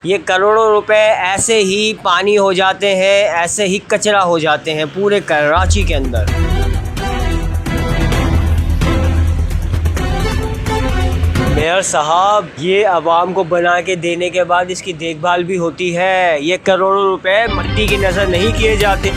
ये करोड़ों रुपए ऐसे ही पानी हो जाते हैं, ऐसे ही कचरा हो जाते हैं पूरे कराची के अंदर। मेयर साहब, ये आवाम को बना के देने के बाद इसकी देखभाल भी होती है। ये करोड़ों रुपए मट्टी की नज़र नहीं किए जाते।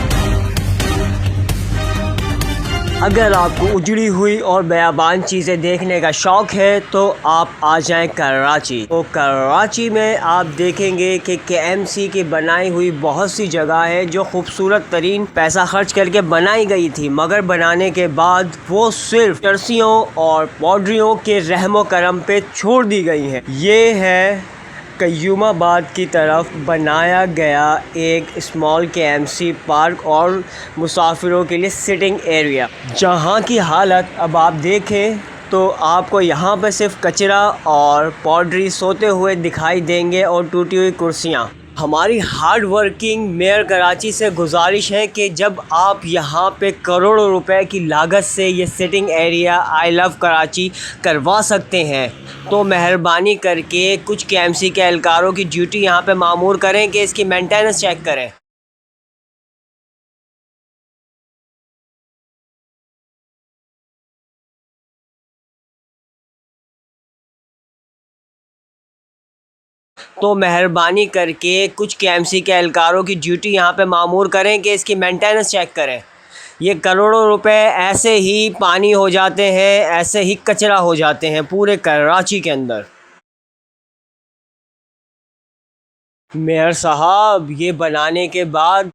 अगर आपको उजड़ी हुई और बयाबान चीज़ें देखने का शौक़ है तो आप आ जाएं कराची। तो कराची में आप देखेंगे कि केएमसी की बनाई हुई बहुत सी जगह है जो खूबसूरत तरीन पैसा खर्च करके बनाई गई थी, मगर बनाने के बाद वो सिर्फ टर्सियों और पौडरियों के रहमो करम पे छोड़ दी गई हैं। ये है कयूमाबाद की तरफ बनाया गया एक स्मॉल केएमसी पार्क और मुसाफिरों के लिए सिटिंग एरिया, जहां की हालत अब आप देखें तो आपको यहां पर सिर्फ कचरा और पॉडरी सोते हुए दिखाई देंगे और टूटी हुई कुर्सियां। हमारी हार्ड वर्किंग मेयर कराची से गुजारिश है कि जब आप यहाँ पे करोड़ों रुपए की लागत से ये sitting area I love Karachi करवा सकते हैं तो मेहरबानी करके कुछ केएमसी के एहलकारों की ड्यूटी यहाँ पे मामूर करें कि इसकी मेंटेनेंस चेक करें। तो मेहरबानी करके कुछ केएमसी के एहलकारों की ड्यूटी यहाँ पे मामूर करें कि इसकी मेंटेनेंस चेक करें। ये करोड़ों रुपए ऐसे ही पानी हो जाते हैं, ऐसे ही कचरा हो जाते हैं पूरे कराची के अंदर। मेयर साहब, ये बनाने के बाद